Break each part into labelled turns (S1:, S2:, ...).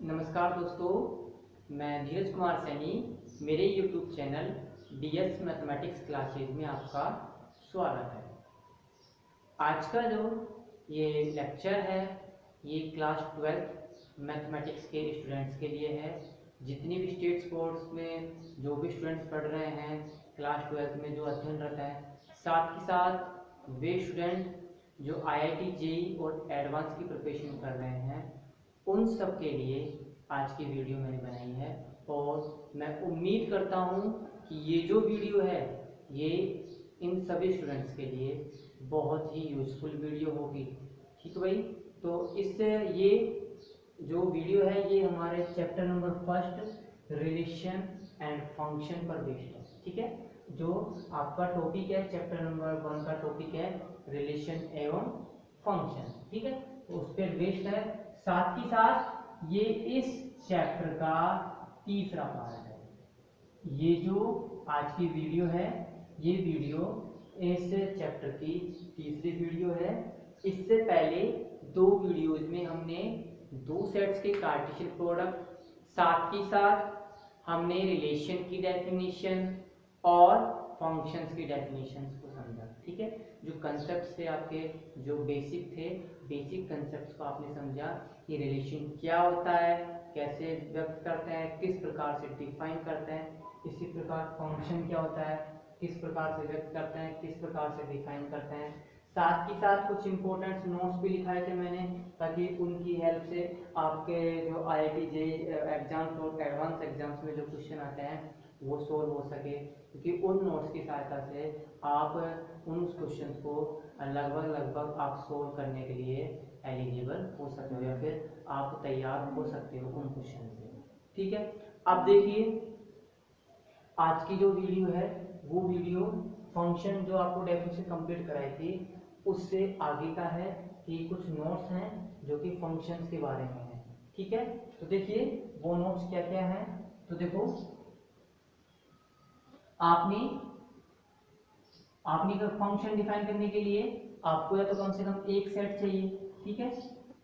S1: नमस्कार दोस्तों, मैं धीरज कुमार सैनी। मेरे YouTube channel DS mathematics classes में आपका स्वागत है। आज का जो ये लेक्चर है ये क्लास 12 मैथमेटिक्स के स्टूडेंट्स के लिए है। जितनी भी स्टेट बोर्ड्स में जो भी स्टूडेंट्स पढ़ रहे हैं क्लास 12 में जो अध्ययनरत है, साथ ही साथ वे स्टूडेंट जो IIT JEE और एडवांस की प्रिपरेशन कर रहे हैं, उन सब के लिए आज की वीडियो मैंने बनाई है। और मैं उम्मीद करता हूँ कि ये जो वीडियो है ये इन सभी स्टूडेंट्स के लिए बहुत ही यूज़फुल वीडियो होगी। ठीक है भाई, तो इससे ये जो वीडियो है ये हमारे chapter number 1 relation and function पर बेस्ड है। ठीक है, जो आपका टॉपिक है चैप्टर नंबर 1 का टॉपिक है रिलेशन एवं फंक्शन। ठीक है, तो उस पर बेस्ड है। साथ ही साथ ये इस चैप्टर का तीसरा पार्ट है। ये जो आज की वीडियो है ये वीडियो इस चैप्टर की तीसरी वीडियो है। इससे पहले दो वीडियोज में हमने दो सेट्स के कार्टेशियन प्रोडक्ट, साथ ही साथ हमने रिलेशन की डेफिनेशन और फंक्शंस की डेफिनेशंस को समझा। ठीक है, जो कंसेप्ट्स थे आपके, जो बेसिक थे, बेसिक कंसेप्ट्स को आपने समझा कि रिलेशन क्या होता है, कैसे व्यक्त करते हैं, किस प्रकार से डिफाइन करते हैं। इसी प्रकार फंक्शन क्या होता है, किस प्रकार से व्यक्त करते हैं, किस प्रकार से डिफाइन करते हैं। साथ ही साथ कुछ इंपॉर्टेंट नोट्स भी लिखाए थे मैंने, ताकि उनकी हेल्प से आपके जो IIT JEE एग्जाम्स और एडवांस एग्जाम्स में जो क्वेश्चन आते हैं वो सोल्व हो सके, क्योंकि उन नोट्स की सहायता से आप उन क्वेश्चंस को लगभग आप सोल्व करने के लिए एलिजिबल हो सकते हो या फिर आप तैयार हो सकते हो उन क्वेश्चन से। ठीक है, अब देखिए आज की जो वीडियो है वो वीडियो फंक्शन जो आपको डेफिनेशन कंप्लीट कराई थी उससे आगे का है, कि कुछ नोट्स हैं जो कि फंक्शंस के बारे में है। ठीक है, तो देखिए वो नोट्स क्या क्या हैं। तो देखो आपने फंक्शन डिफाइन करने के लिए आपको या तो कम से कम एक सेट चाहिए, ठीक है,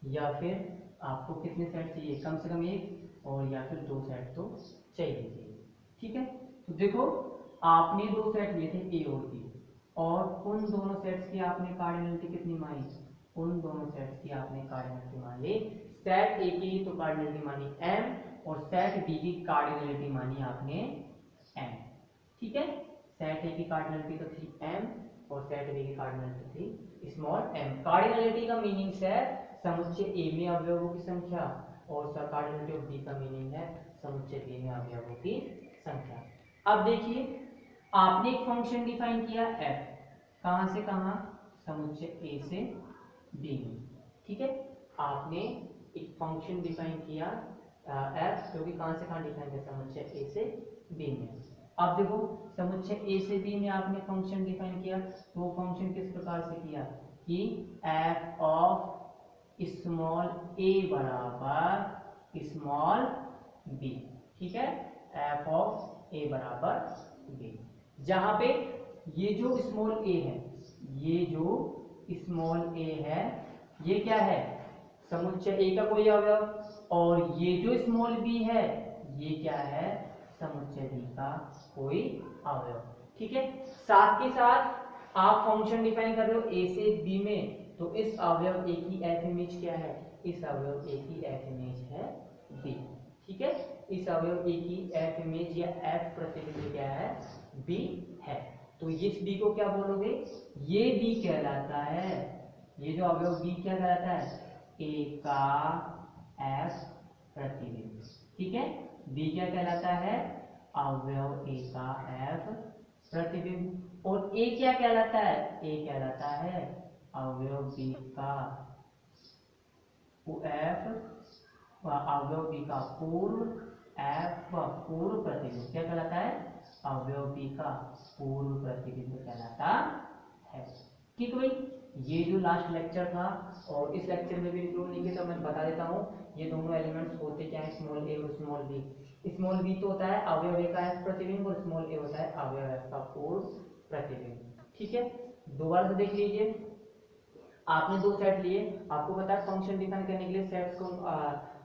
S1: या फिर आपको कितने सेट चाहिए, कम से कम एक, और या फिर दो सेट तो चाहिए। ठीक है, तो देखो आपने दो सेट लिए थे ए और बी, और उन दोनों सेट्स की आपने कार्डिनलिटी कितनी मानी, उन दोनों सेट्स की आपने कार्डिनलिटी मान ली। सेट ए की तो कार्डिनलिटी मानी m, और सेट बी की कार्डिनलिटी मानी आपने m। ठीक है, सेट ए की कार्डिनलिटी तो थी m और सेट बी की कार्डिनलिटी थी स्मॉल m। कार्डिनलिटी का मीनिंग है समुच्चय A में अवयवों की संख्या, और कार्डिनलिटी ऑफ B का मीनिंग है समुच्चय B में अवयवों की संख्या। अब देखिए आपने एक फंक्शन डिफाइन किया f, कहां से कहां, समुच्चय A से B में। ठीक है, आपने एक फंक्शन डिफाइन किया f, जो कि कहां से कहां डिफाइन किया, समुच्चय A से B में। अब देखो समुच्चय A से B में आपने फंक्शन डिफाइन किया, तो वो फंक्शन किस प्रकार से किया कि f ऑफ स्मॉल a बराबर स्मॉल b। ठीक है, f ऑफ a बराबर b, जहां पे ये जो स्मॉल a है, ये जो स्मॉल a है ये क्या है, समुच्चय A का कोई अवयव, और ये जो स्मॉल b है ये क्या है, समुच्चय B का कोई अवयव। ठीक है, साथ के साथ आप फंक्शन डिफाइन कर रहे हो A से B में, तो इस अवयव A की f इमेज क्या है, इस अवयव A की f इमेज है B। ठीक है, इस अवयव A की f इमेज या f प्रतिबिंब क्या है, B है। तो इस B को क्या बोलोगे, ये B कहलाता है, ये जो अवयव B क्या कहलाता है, A का f प्रतिबिंब। ठीक है, B क्या कहलाता है, अवयव A का f प्रतिबिंब। और A क्या कहलाता है, A कहलाता है अवयव B का f, अवयव B का पूर्व f पूर्व प्रतिबिंब क्या कहलाता है, अवयव B का पूर्व प्रतिबिंब कहलाता है। ठीक भाई, ये जो लास्ट लेक्चर था, और इस लेक्चर में भी इंक्लूड नहीं किया तो मैं बता देता हूँ, ये दोनों एलिमेंट्स होते क्या है, स्मॉल a और स्मॉल b। स्मॉल b तो होता है अवयव a का f प्रतिबिंब, और स्मॉल a होता है अवयव f का पूर्व प्रतिबिंब। ठीक है, दोबारा से देख लीजिए, आपने दो सेट लिए, आपको पता है फंक्शन डिफाइन करने के लिए सेट्स को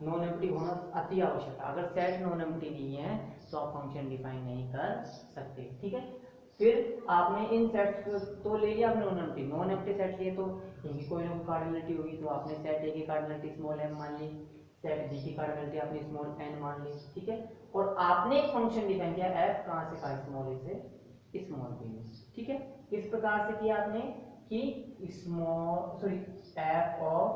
S1: नॉन एम्प्टी होना अति आवश्यक है। अगर सेट नॉन एम्प्टी नहीं है तो आप फंक्शन डिफाइन नहीं कर सकते। ठीक है, फिर आपने इन सेट्स को तो ले लिया आपने नॉन एम्प्टी सेट लिए तो इनकी कोई ना कोई कार्डिनलिटी होगी, तो आपने सेट ए की कार्डिनलिटी स्मॉल m मान ली, सेट बी की कार्डिनलिटी आपने स्मॉल n मान ली। ठीक है, और आपने एक फंक्शन डिफाइन किया f कहां से कहा, स्मॉल ए से स्मॉल बी में। ठीक है, इस प्रकार से किया आपने कि f ऑफ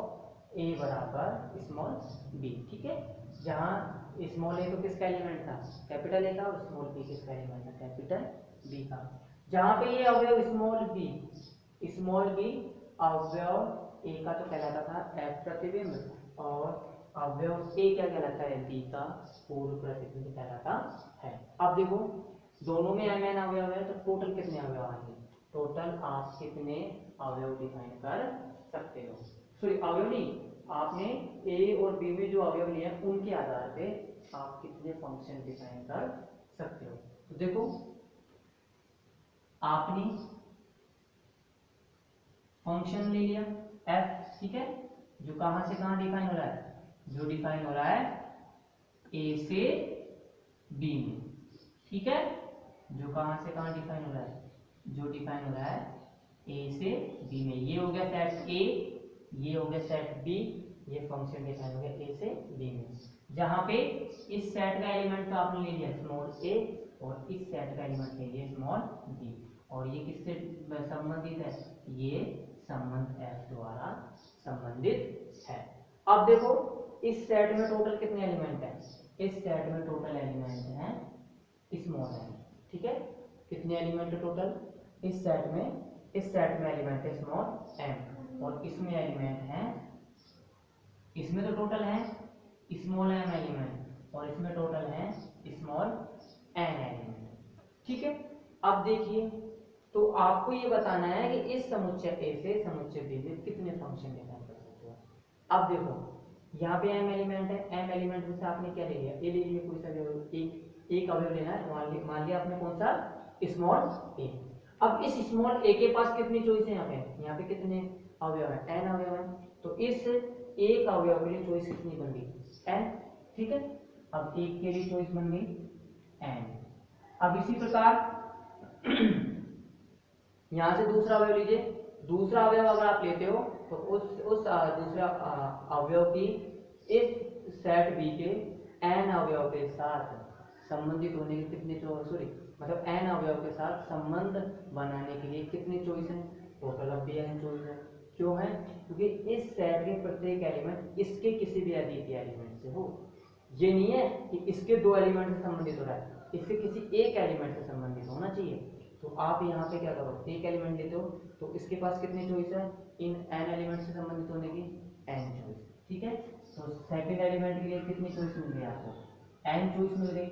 S1: a बराबर स्मॉल b। ठीक है, जहां स्मॉल ए तो किसका एलिमेंट था, कैपिटल ए था, और स्मॉल बी किसका एलिमेंट था, कैपिटल बी का। जहां पे ये अवयव स्मॉल बी अवयव ए का तो कहलाता था f प्रतिबिंब, और अवयव ए क्या कहलाता है, बी का पूर्ण प्रतिबिंब कहलाता है। अब देखो दोनों में mn अवयव है, तो टोटल कितने अवयव आएंगे, टोटल आप कितने अवयव डिफाइन कर सकते हो, सॉरी अवयव नहीं, आपने ए और बी में जो अवयव लिए उनके आधार पे आप कितने फंक्शन डिफाइन कर सकते हो। तो देखो आपने फंक्शन ले लिया f, ठीक है, जो कहां से कहां डिफाइन हो रहा है, जो डिफाइन हो रहा है a से b में। ठीक है, जो कहां से कहां डिफाइन हो रहा है, जो डिफाइन हो रहा है a से b में। ये हो गया सेट a, ये हो गया सेट b, ये फंक्शन डिफाइन हो गया a से b में, जहां पे इस सेट का एलिमेंट तो आपने ले लिया स्मॉल a, और इस सेट का एलिमेंट ले लिया स्मॉल b, और ये किससे संबंधित है, ये संबंध f द्वारा संबंधित है। अब देखो इस सेट में टोटल कितने एलिमेंट हैं, इस सेट में टोटल एलिमेंट हैं स्मॉल m। ठीक है, कितने एलिमेंट है टोटल इस सेट में एलिमेंट है स्मॉल m, और इसमें एलिमेंट है, इसमें तो टोटल है स्मॉल m एलिमेंट, और इसमें टोटल है स्मॉल n एलिमेंट। ठीक है, अब देखिए तो आपको ये बताना है कि इस समुच्चय A से समुच्चय B में कितने फंक्शन डिफाइन कर सकते हो। अब देखो यहाँ पे m एलिमेंट है, m एलिमेंट में से आपने क्या ले लिया, a ले लिया, कोई सा एक अवयव लेना है, मान लिया आपने कौन सा, स्मॉल a। अब इस स्मॉल a के पास कितनी चॉइस है, यहाँ पे कितने अवयव है, n अवयव है, तो इस एक अवयव के लिए चॉइस कितनी बन गई, n। ठीक है, अब एक के लिए चॉइस बन गई n। अब इसी प्रकार यहां से दूसरा अवयव लीजिए, दूसरा अवयव अगर आप लेते हो तो उस दूसरा अवयव की इस सेट बी के n अवयव के साथ संबंधित होने के कितने मतलब n अवयव के साथ संबंध बनाने के लिए कितने चॉइस हैं, टोटल ऑफ n चॉइस है। क्यों है, क्योंकि इस सेट के प्रत्येक एलिमेंट इसके किसी भी अद्वितीय एलिमेंट से हो, ये नहीं है कि इसके दो एलिमेंट से संबंधित हो रहा है, इसके किसी एक एलिमेंट से संबंधित होना चाहिए। तो आप यहाँ पे क्या करो, एक एलिमेंट लेते हो तो इसके पास कितनी चॉइस है, इन n एलिमेंट से संबंधित होने की n चॉइस। ठीक है, तो सेकंड एलिमेंट के लिए कितनी चॉइस मिल गई आपको, n चॉइस मिल गई।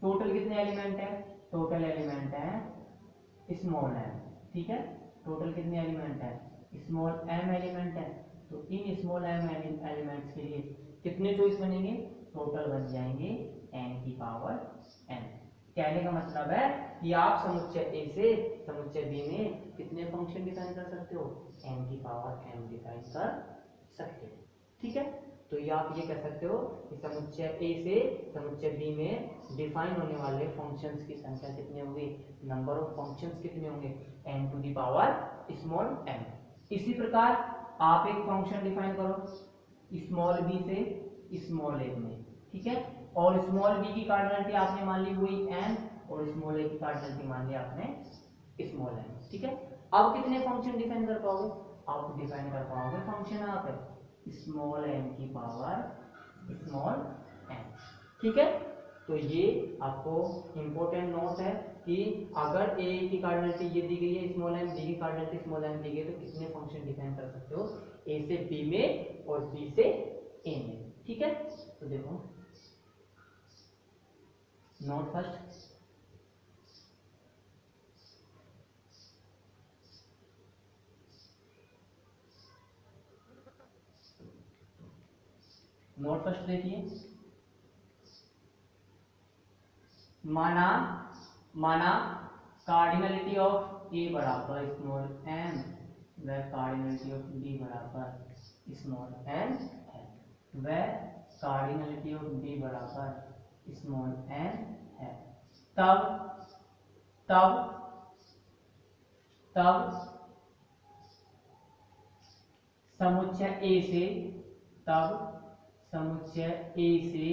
S1: टोटल कितने एलिमेंट है, टोटल एलिमेंट है स्मॉल m। ठीक है, टोटल कितने एलिमेंट है, स्मॉल m एलिमेंट है, तो इन स्मॉल m एलिमेंट्स के लिए कितने चॉइस बनेंगे, टोटल बन जाएंगे n की पावर n। कहने का मतलब है कि आप समुच्चय A से समुच्चय B में कितने फंक्शन डिफाइन कर सकते हो, n की पावर m डिफाइन कर सकते हो। ठीक है, तो ये आप ये कह सकते हो कि समुच्चय A से समुच्चय B में डिफाइन होने वाले फंक्शंस की संख्या कितनी होगी, नंबर ऑफ फंक्शंस कितने होंगे, n to the power small m। इसी प्रकार आप एक फंक्शन डिफाइन करो स्मॉल b से स्मॉल a में। ठीक है, और स्मॉल b की कार्डिनलिटी आपने मान ली वही n, और स्मॉल a की कार्डिनलिटी मान ली आपने स्मॉल n। ठीक है, अब कितने फंक्शन डिफाइन कर पाओगे, आप डिफाइन कर पाओगे फंक्शन आप स्मॉल m की पावर स्मॉल n। ठीक है, तो ये आपको इंपॉर्टेंट नोट है कि अगर a की कार्डिनलिटी ये दी गई है स्मॉल m, b की कार्डिनलिटी स्मॉल m दी गई है, तो कितने फंक्शन डिफाइन कर सकते हो, a से b में और b से a में। ठीक है, तो देखो नोट फर्स्ट, नोट फर्स्ट देखिए, माना कार्डिनलिटी ऑफ a बराबर स्मॉल m व कार्डिनलिटी ऑफ b बराबर स्मॉल m है, वह कार्डिनलिटी ऑफ बी बराबर स्मॉल एन है, तब तब तब समुच्चय ए से तब समुच्चय ए से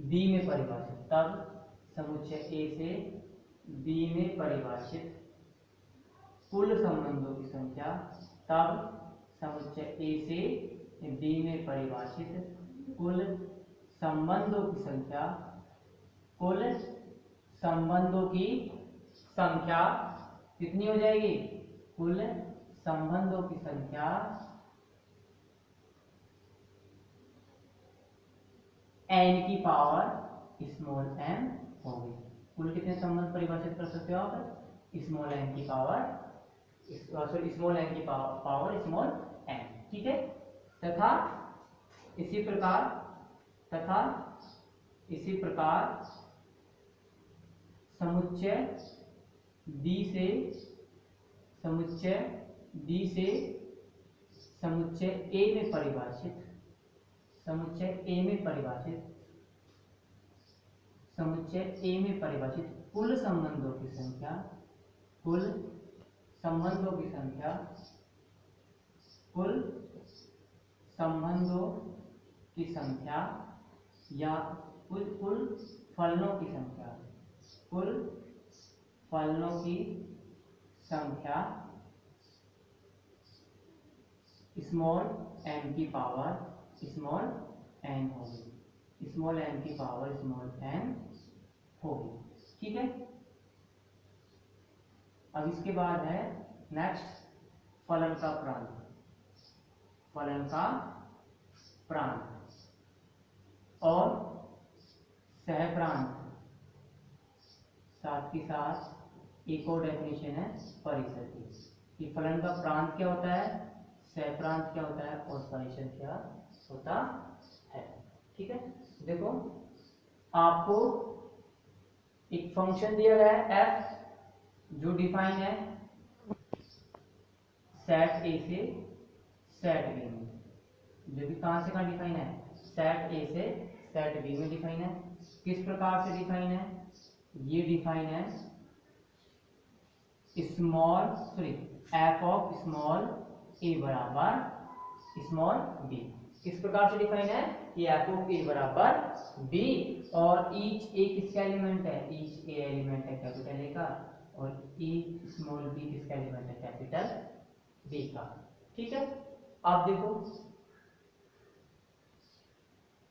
S1: बी में परिभाषित, तब समुच्चय ए से बी में परिभाषित कुल संबंधों की संख्या, तब समुच्चय ए से बी में परिभाषित कुल संबंधों की संख्या, कुल संबंधों की संख्या कितनी हो जाएगी, कुल संबंधों की संख्या n की पावर स्मॉल m होगी। कुल कितने संबंध परिभाषित कर सकते हो आप, स्मॉल n की पावर स्मॉल n की पावर स्मॉल m, ठीक है। तथा इसी प्रकार समुच्चय B से समुच्चय A में परिभाषित कुल संबंधों की संख्या, कुल संबंधों की संख्या या कुल फलनों की संख्या, कुल फलनों की संख्या स्मॉल m की पावर स्मॉल n होगी, स्मॉल m की पावर स्मॉल n होगी, ठीक है। अब इसके बाद है नेक्स्ट फलन का प्रांत और सहप्रांत, साथ ही साथ एक और डेफिनेशन है परिसर की, कि फलन का प्रांत क्या होता है, सहप्रांत क्या होता है और परिसर क्या होता है, ठीक है। देखो आपको एक फंक्शन दिया गया है f जो डिफाइन है सेट ए से सेट बी में, जो कि कहां से कहां डिफाइन है, सेट ए से सेट बी में डिफाइन है। किस प्रकार से डिफाइन है, ये डिफाइन है एफ ऑफ स्मॉल ए बराबर स्मॉल बी। किस प्रकार से डिफाइन है, कि एफ ऑफ ए बराबर बी और ईच ए किसका एलिमेंट है, ईच ए एलिमेंट है कैपिटल ए का और ईच स्मॉल बी किसका एलिमेंट है, कैपिटल बी का, ठीक है। अब देखो,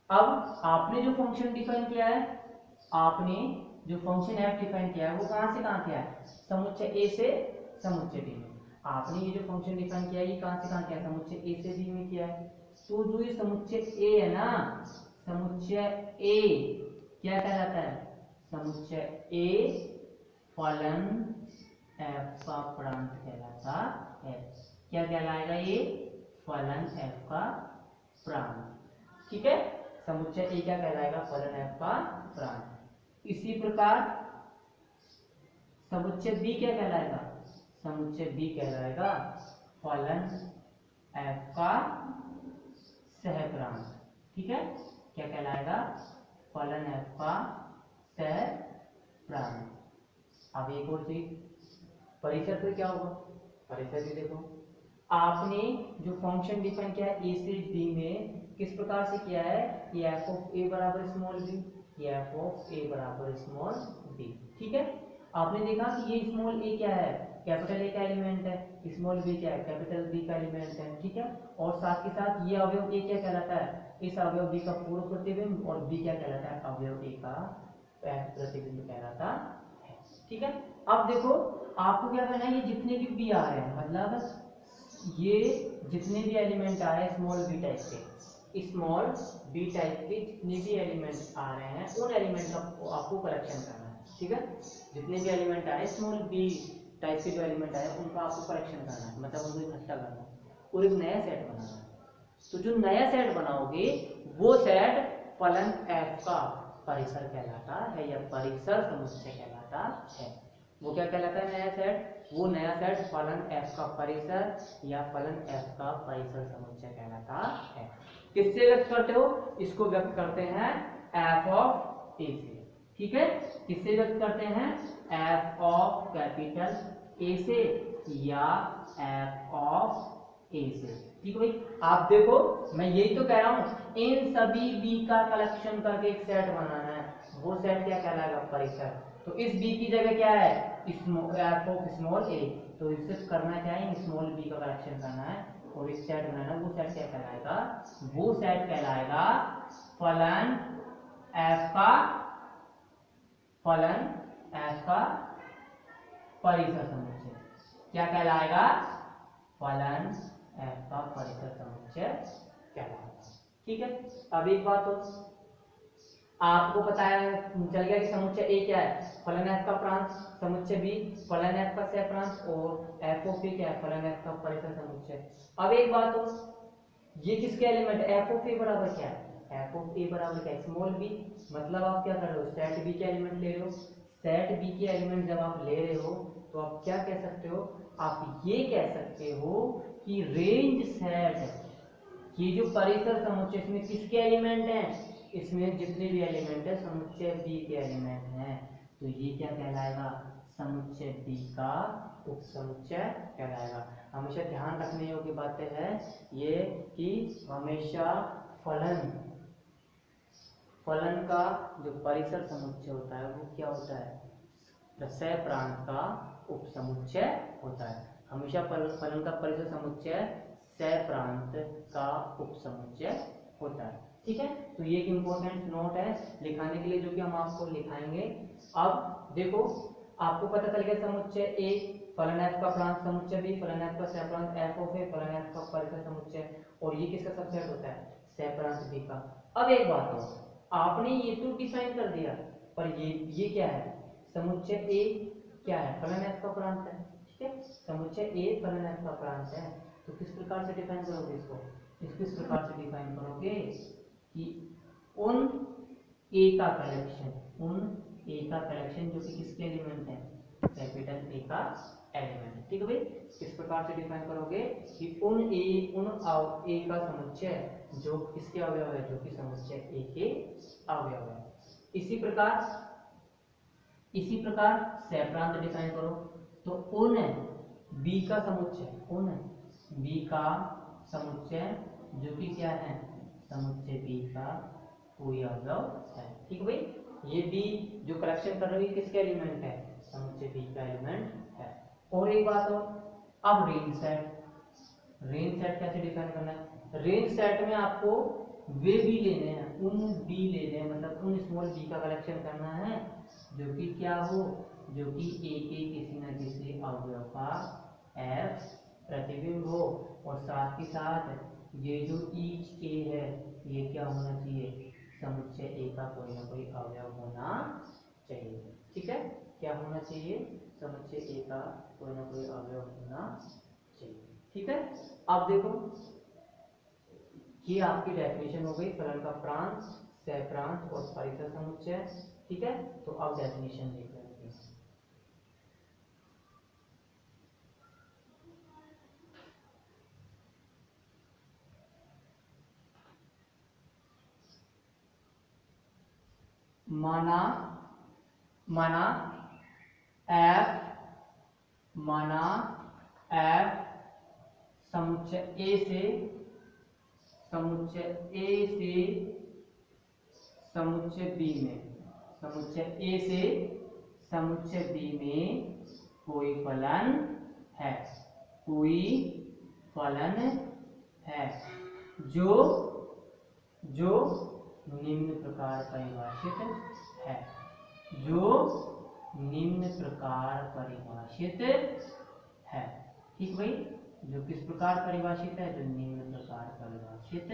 S1: अब आपने जो फंक्शन डिफाइन किया है, आपने जो फंक्शन एफ डिफाइन किया है वो कहां से कहां किया है, समुच्चय ए से समुच्चय बी में। आपने ये जो फंक्शन डिफाइन किया है ये कहां से कहां किया है, समुच्चय ए से बी में किया है। तो जो ये समुच्चय ए है ना, समुच्चय ए क्या कहलाता है, समुच्चय ए फलन एफ का प्रांत कहलाता है। क्या कहलाएगा ये, फलन एफ का प्रांत, ठीक है। समुच्चय ए क्या कहलाएगा, फलन एफ का प्रांत। इसी प्रकार समुच्चय बी क्या कहलाएगा, समुच्चय बी कहलाएगा फलन एफ का सहप्रांत, ठीक है। क्या कहलाएगा, फलन एफ का सहप्रांत। अब एक और चीज, परिसर पे क्या होगा, परिसर भी देखो, आपने जो फंक्शन डिफाइन किया है ए से बी में किस प्रकार से किया है, कि एफ ऑफ ए बराबर स्मॉल बी, एफ ऑफ ए बराबर स्मॉल बी, ठीक है। आपने देखा कि ये स्मॉल ए क्या है, कैपिटल ए का एलिमेंट है, स्मॉल बी क्या है, कैपिटल बी का एलिमेंट है, ठीक है। और साथ के साथ ये अवयव ए क्या कहलाता है, इस अवयव बी का पूर्व प्रतिबिंब, और बी क्या कहलाता है, अवयव ए का प्रतिबिंब कहलाता है, ठीक है। अब देखो आपको क्या करना है, ये जितने भी बी आ रहे हैं, मतलब ये जितने भी एलिमेंट आ रहे हैं स्मॉल बी टाइप के, स्मॉल बी टाइप के जितने भी एलिमेंट्स आ रहे हैं उन एलिमेंट का आपको कलेक्शन करना है, ठीक है। जितने भी एलिमेंट आए स्मॉल बी टाइप के जो एलिमेंट आए उनका आपको कलेक्शन करना है, मतलब उनको इकट्ठा करना है और एक नया सेट बनाना है। तो जो नया सेट बनाओगे वो सेट फलन एफ का परिसर कहलाता है या परिसर समुच्चय कहलाता है। वो क्या कहलाता है नया सेट, वो नया सेट फलन एफ का परिसर या फलन एफ का परिसर समुच्चय कहलाता है। किससे व्यक्त करते हो? इसको व्यक्त करते हैं एफ ऑफ ए से। ठीक है, किससे व्यक्त करते हैं? एफ ऑफ कैपिटल ए से या एफ ऑफ ए से। ठीक है भाई, आप देखो मैं यही तो कह रहा हूं, इन सभी बी का कलेक्शन करके एक सेट बनाना है, वो सेट क्या कहलाएगा? परिसर। तो इस बी की जगह क्या है? एफ ऑफ स्मॉल ए। तो इससे करना क्या है? स्मॉल बी का कलेक्शन करना है और एक सेट बनाना। वो सेट क्या कहलाएगा? वो सेट कहलाएगा फलन एफ का परिसर समुच्चय। क्या कहलाएगा? फलन एफ का परिसर समुच्चय कहलाएगा। ठीक है, अब एक बात हो, आपको पता है, चल गया कि समुच्चय ए क्या है? फलन एफ का प्रांत, समुच्चय बी फलन एफ का सह प्रांत, और एफ ऑफ ए क्या है? फलन एफ का परिसर समुच्चय। अब एक बात हो, ये किसके एलिमेंट? एफ ऑफ ए बराबर क्या है? एफ ऑफ ए बराबर क्या है? Small b. मतलब आप क्या कर रहे हो? सेट बी के एलिमेंट ले रहे हो। सेट बी के एलिमेंट जब आप ले रहे हो तो आप क्या कह सकते हो? आप ये कह सकते हो कि रेंज सेट, ये जो परिसर समुच्चय, इसमें किसके एलिमेंट हैं? इसमें जितने भी एलिमेंट है समुच्चय बी के एलिमेंट हैं। तो ये क्या कहलाएगा? समुच्चय बी का उपसमुच्चय कहलाएगा। हमेशा ध्यान रखने योग्य बातें है ये कि हमेशा फलन का जो परिसर समुच्चय होता है वो क्या होता है? सह प्रांत का उपसमुच्चय होता है। हमेशा फलन का परिसर समुच्चय सह प्रांत का उपसमुच्चय होता है। ठीक है, तो ये एक इम्पोर्टेंट नोट है लिखाने के लिए, जो कि हम आपको लिखाएंगे। अब देखो, आपको पता चल गया समुच्चय ए फलन एफ का प्रांत, समुच्चय बी फलन एफ का सह प्रांत, एफ ऑफ ए फलन एफ का परिसर समुच्चय, और ये किसका सबसेट होता है? सह प्रांत बी का। अब एक बात हो, आपने ये तो डिफाइन कर दिया, पर ये क्या है? समुच्चय ए क्या है? फलन एफ का प्रांत है। ठीक है, समुच्चय ए फलन एफ का प्रांत है। तो किस प्रकार से डिफाइन करोगे इसको? इसको इस प्रकार से डिफाइन करोगे कि उन ए का कलेक्शन जो कि किसके एलिमेंट है? कैपिटल ए का एलिमेंट। ठीक है भाई, किस प्रकार से डिफाइन करोगे कि उन ए का समुच्चय जो किसके अवयव है? जो कि समुच्चय ए के अवयव है। इसी प्रकार सह प्रांत डिफाइन करो, तो उन बी का समुच्चय जो कि क्या है? समुच्चय बी का कोई अवयव है। ठीक है भाई, ये बी जो कलेक्शन कर रही है किसके एलिमेंट है? समुच्चय बी का एलिमेंट है। और एक बात हो, अब रेंज सेट कैसे डिफाइन करना है? रेंज सेट में आपको वे बी लेने हैं, उन बी लेने हैं, मतलब उन स्मॉल बी का कलेक्शन करना है जो कि क्या हो? जो कि ए के किसी न किसी अवयव का एफ प्रतिबिंब हो, और साथ ही साथ ये जो ईच ए है ये क्या होना चाहिए? समुच्चय ए का कोई ना कोई अवयव होना चाहिए। ठीक है, क्या होना चाहिए? समुच्चय ए का कोई ना कोई अवयव होना चाहिए। ठीक है, अब देखो, ये आपकी डेफिनेशन हो गई फलन का प्रांत, सह प्रांत और परिसर समुच्चय। ठीक है, तो अब डेफिनेशन देख लेते हैं। माना एफ समुच्चय ए से समुच्चय बी में, समुच्चय बी में कोई फलन है जो निम्न प्रकार परिभाषित है। ठीक भाई, जो किस प्रकार परिभाषित है? जो निम्न प्रकार परिभाषित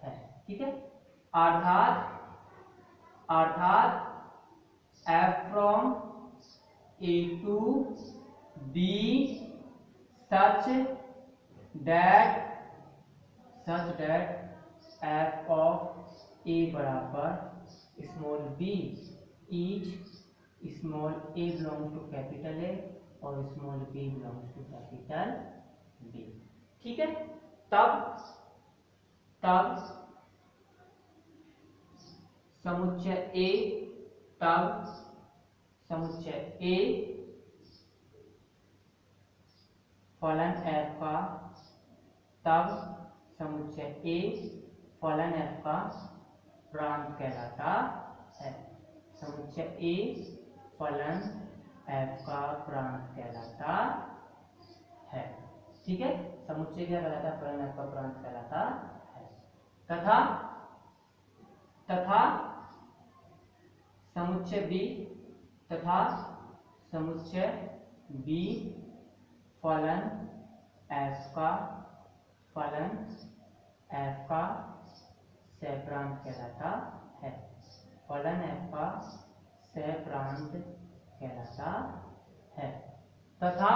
S1: है। ठीक है, अर्थात f from a to b such that f of a बराबर small b each small a belongs to capital A और small b belongs to capital B। ठीक है, तब समुच्चय ए तब समुच्चय ए फलन f का तब समुच्चय ए फलन f का प्रांत कहलाता है। समुच्चय ए फलन f का प्रांत कहलाता है। ठीक है, समुच्चय क्या कहलाता है? फलन f का प्रांत कहलाता है। तथा समुच्चय बी तथा समुच्चय बी फलन f का सहप्रांत कहलाता है। फलन f का सहप्रांत कहलाता है। तथा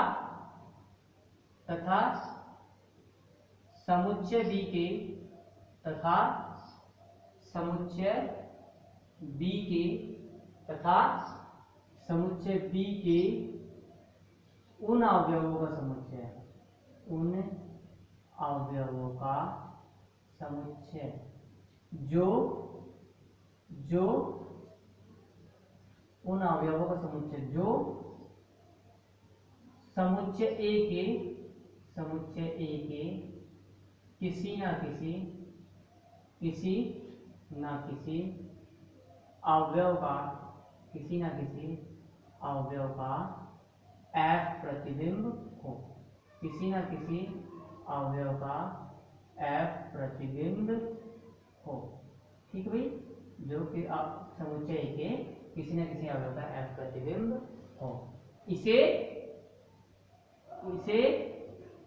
S1: समुच्चय बी के तथा समुच्चय बी के उन अवयवों का समुच्चय जो उन अवयवों का समुच्चय जो समुच्चय ए के किसी न किसी अवयव का f प्रतिबिंब हो। किसी न किसी अवयव का f प्रतिबिंब हो। ठीक भाई, जो कि आप समुच्चय के किसी न किसी अवयव का f प्रतिबिंब हो, इसे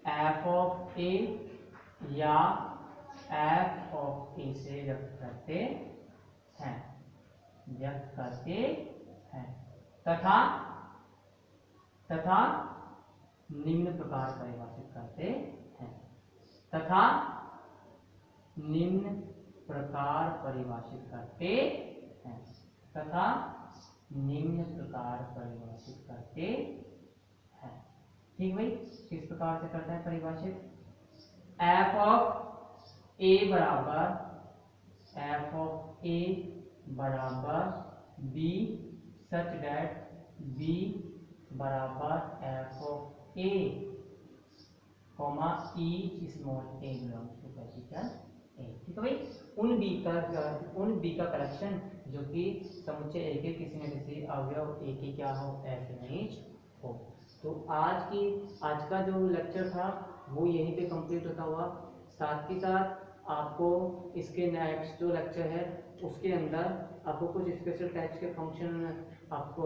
S1: f ऑफ a या f ऑफ a से व्यक्त करते हैं। तथा निम्न प्रकार परिभाषित करते हैं। तथा निम्न प्रकार परिभाषित करते हैं। ठीक भाई, किस प्रकार से करते हैं परिभाषित? f ऑफ a बराबर b सच दैट b बराबर f of a, each small a belongs to capital A। ठीक है भाई, उन b का कलेक्शन जो कि समुच्चय A के किसी न किसी अवयव A की क्या हो, f इमेज हो। तो आज का जो लेक्चर था वो यहीं पे कंप्लीट होता हुआ। साथ ही साथ आपको इसके नेक्स्ट जो लेक्चर है उसके अंदर आपको कुछ स्पेशल टाइप्स के फंक्शन आपको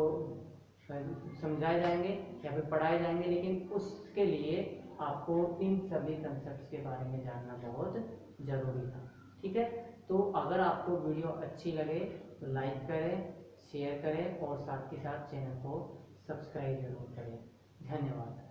S1: समझाए जाएंगे या फिर पढ़ाए जाएंगे, लेकिन उसके लिए आपको इन सभी कंसेप्ट के बारे में जानना बहुत ज़रूरी था। ठीक है, तो अगर आपको वीडियो अच्छी लगे तो लाइक करें, शेयर करें और साथ ही साथ चैनल को सब्सक्राइब जरूर करें। धन्यवाद।